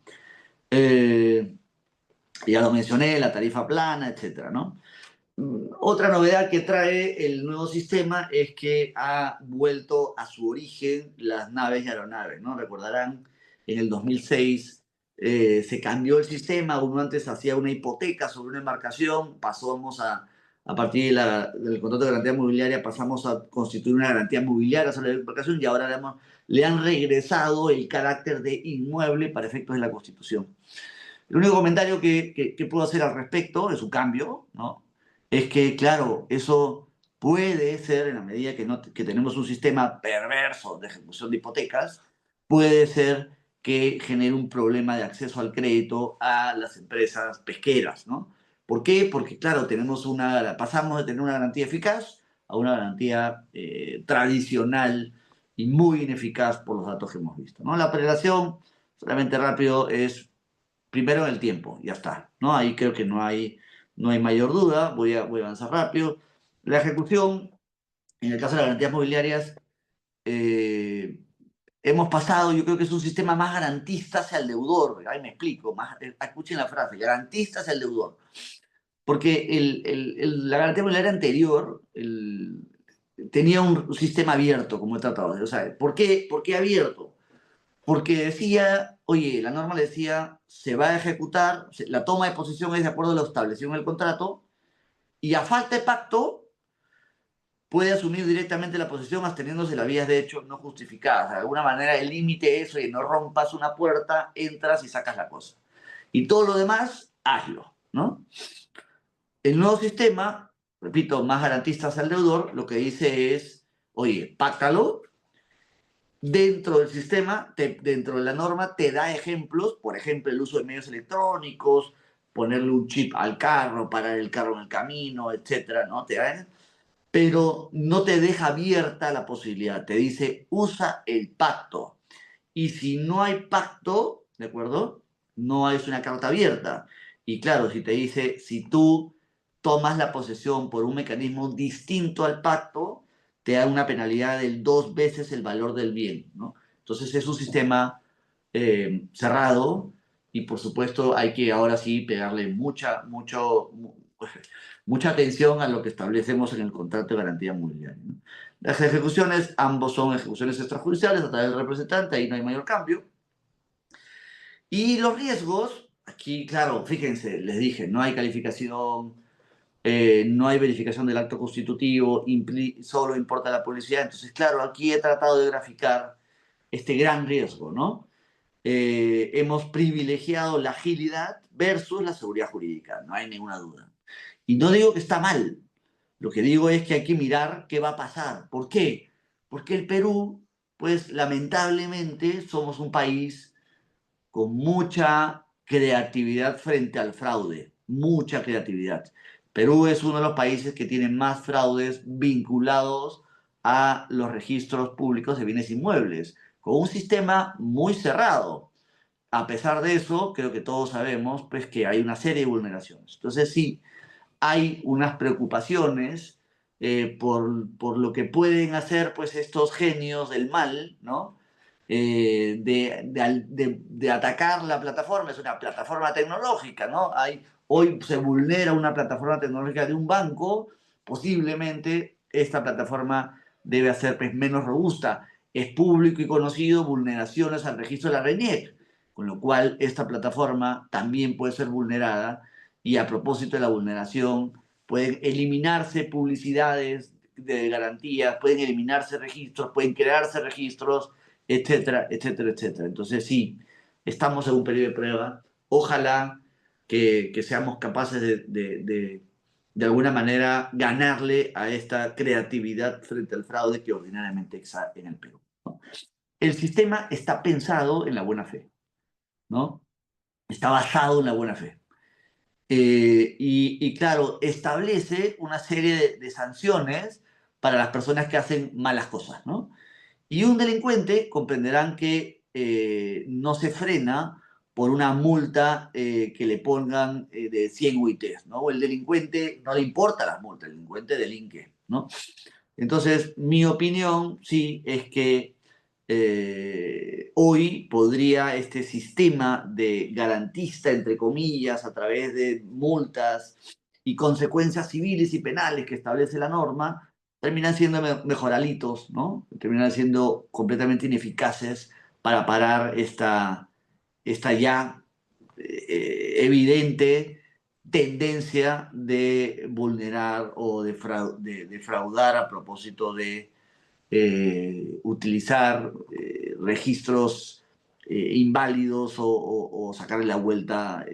Eh, ya lo mencioné, la tarifa plana, etcétera, ¿no? Otra novedad que trae el nuevo sistema es que ha vuelto a su origen las naves y aeronaves, ¿no? Recordarán, en el 2006 se cambió el sistema, uno antes hacía una hipoteca sobre una embarcación, pasamos a partir del contrato de garantía mobiliaria, pasamos a constituir una garantía mobiliaria sobre la embarcación y ahora le han regresado el carácter de inmueble para efectos de la Constitución. El único comentario que puedo hacer al respecto de su cambio, ¿no? Es que, claro, eso puede ser, en la medida que, no, que tenemos un sistema perverso de ejecución de hipotecas, puede ser que genere un problema de acceso al crédito a las empresas pesqueras, ¿no? ¿Por qué? Porque, claro, pasamos de tener una garantía eficaz a una garantía tradicional y muy ineficaz por los datos que hemos visto, ¿no? La prelación, solamente rápido, es primero en el tiempo, ya está, ¿no? Ahí creo que no hay no hay mayor duda, voy a avanzar rápido. La ejecución, en el caso de las garantías mobiliarias, eh, hemos pasado, yo creo que es un sistema más garantista hacia el deudor. Ahí me explico, escuchen la frase, garantista hacia el deudor. Porque la garantía mobiliaria anterior tenía un sistema abierto, como he tratado. O sea, ¿por qué abierto? Porque decía, oye, la norma le decía, se va a ejecutar, la toma de posición es de acuerdo a lo establecido en el contrato, y a falta de pacto puede asumir directamente la posición absteniéndose las vías de hecho no justificadas. De alguna manera el límite es, oye, no rompas una puerta, entras y sacas la cosa. Y todo lo demás, hazlo, ¿no? El nuevo sistema, repito, más garantistas al deudor, lo que dice es, oye, páctalo, dentro del sistema, dentro de la norma, te da ejemplos, por ejemplo, el uso de medios electrónicos, ponerle un chip al carro, parar el carro en el camino, etcétera, ¿no? Pero no te deja abierta la posibilidad, te dice, usa el pacto. Y si no hay pacto, ¿de acuerdo? No es una carta abierta. Y claro, si te dice, si tú tomas la posesión por un mecanismo distinto al pacto, te da una penalidad del 2 veces el valor del bien, ¿no? Entonces es un sistema cerrado y por supuesto hay que ahora sí pegarle mucha atención a lo que establecemos en el contrato de garantía mobiliaria, ¿no? Las ejecuciones, ambos son ejecuciones extrajudiciales a través del representante, ahí no hay mayor cambio. Y los riesgos, aquí, claro, fíjense, les dije, no hay calificación, no hay verificación del acto constitutivo, solo importa la publicidad. Entonces, claro, aquí he tratado de graficar este gran riesgo, ¿no? Hemos privilegiado la agilidad versus la seguridad jurídica, no hay ninguna duda. Y no digo que está mal, lo que digo es que hay que mirar qué va a pasar. ¿Por qué? Porque el Perú, pues lamentablemente, somos un país con mucha creatividad frente al fraude, mucha creatividad. Perú es uno de los países que tiene más fraudes vinculados a los registros públicos de bienes inmuebles, con un sistema muy cerrado. A pesar de eso, creo que todos sabemos pues, que hay una serie de vulneraciones. Entonces, sí, hay unas preocupaciones por lo que pueden hacer pues, estos genios del mal, ¿no? De atacar la plataforma. Es una plataforma tecnológica, ¿no? Hoy se vulnera una plataforma tecnológica de un banco, posiblemente esta plataforma debe ser pues, menos robusta. Es público y conocido vulneraciones al registro de la RENIEC, con lo cual esta plataforma también puede ser vulnerada y a propósito de la vulneración pueden eliminarse publicidades de garantías, pueden eliminarse registros, pueden crearse registros, etcétera, etcétera, etcétera. Entonces sí, estamos en un periodo de prueba. Ojalá que seamos capaces de alguna manera ganarle a esta creatividad frente al fraude que ordinariamente existe en el Perú, ¿no? El sistema está pensado en la buena fe, ¿no? Está basado en la buena fe. Y claro, establece una serie de sanciones para las personas que hacen malas cosas, ¿no? Y un delincuente comprenderán que no se frena por una multa que le pongan de 100 UITs, ¿no? O el delincuente no le importa las multas, el delincuente delinque, ¿no? Entonces, mi opinión, sí, es que hoy podría este sistema de garantista, entre comillas, a través de multas y consecuencias civiles y penales que establece la norma, terminan siendo mejoralitos, ¿no? Terminan siendo completamente ineficaces para parar esta ya evidente tendencia de vulnerar o de defraudar a propósito de utilizar registros inválidos o sacarle la vuelta,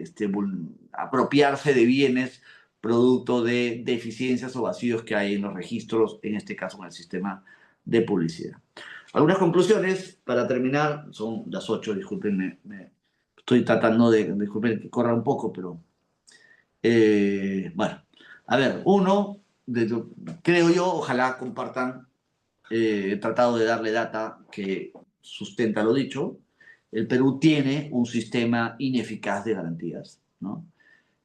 apropiarse de bienes producto de deficiencias o vacíos que hay en los registros, en este caso en el sistema de publicidad. Algunas conclusiones para terminar, son las 8, disculpen, estoy tratando disculpen que corra un poco, pero bueno, a ver, uno, creo yo, ojalá compartan, he tratado de darle data que sustenta lo dicho. El Perú tiene un sistema ineficaz de garantías, ¿no?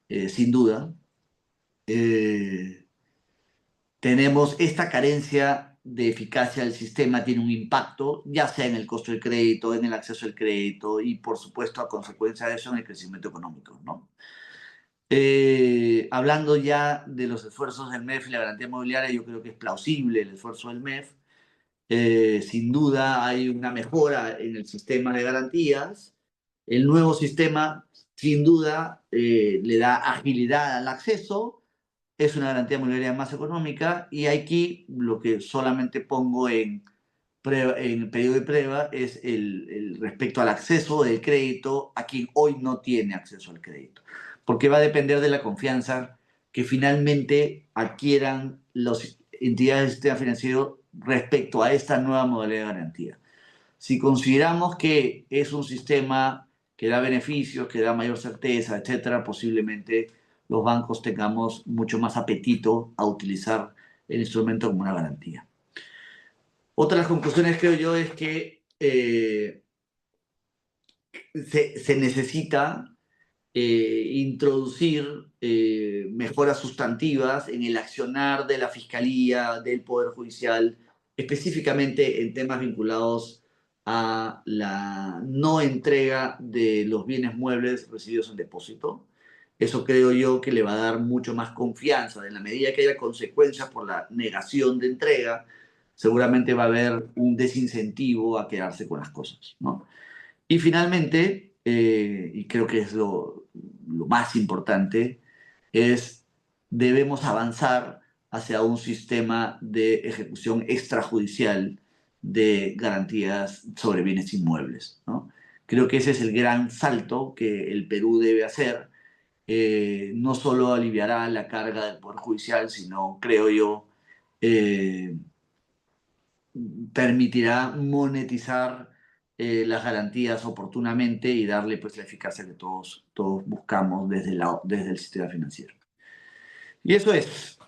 Sin duda. tenemos esta carencia de eficacia del sistema, tiene un impacto, ya sea en el costo del crédito, en el acceso al crédito y, por supuesto, a consecuencia de eso, en el crecimiento económico, ¿no? Hablando ya de los esfuerzos del MEF y la garantía inmobiliaria, yo creo que es plausible el esfuerzo del MEF. Sin duda hay una mejora en el sistema de garantías. El nuevo sistema, sin duda, le da agilidad al acceso, es una garantía inmobiliaria más económica y aquí lo que solamente pongo en periodo de prueba es respecto al acceso del crédito a quien hoy no tiene acceso al crédito, porque va a depender de la confianza que finalmente adquieran las entidades del sistema financiero respecto a esta nueva modalidad de garantía. Si consideramos que es un sistema que da beneficios, que da mayor certeza, etcétera, posiblemente los bancos tengamos mucho más apetito a utilizar el instrumento como una garantía. Otra de las conclusiones, creo yo, es que se necesita introducir mejoras sustantivas en el accionar de la Fiscalía, del Poder Judicial, específicamente en temas vinculados a la no entrega de los bienes muebles recibidos en depósito. Eso creo yo que le va a dar mucho más confianza. En la medida que haya consecuencias por la negación de entrega, seguramente va a haber un desincentivo a quedarse con las cosas, ¿no? Y finalmente, y creo que es lo más importante, es debemos avanzar hacia un sistema de ejecución extrajudicial de garantías sobre bienes inmuebles, ¿no? Creo que ese es el gran salto que el Perú debe hacer. No solo aliviará la carga del Poder Judicial, sino, creo yo, eh, permitirá monetizar las garantías oportunamente y darle pues la eficacia que todos buscamos desde el sistema financiero. Y eso es.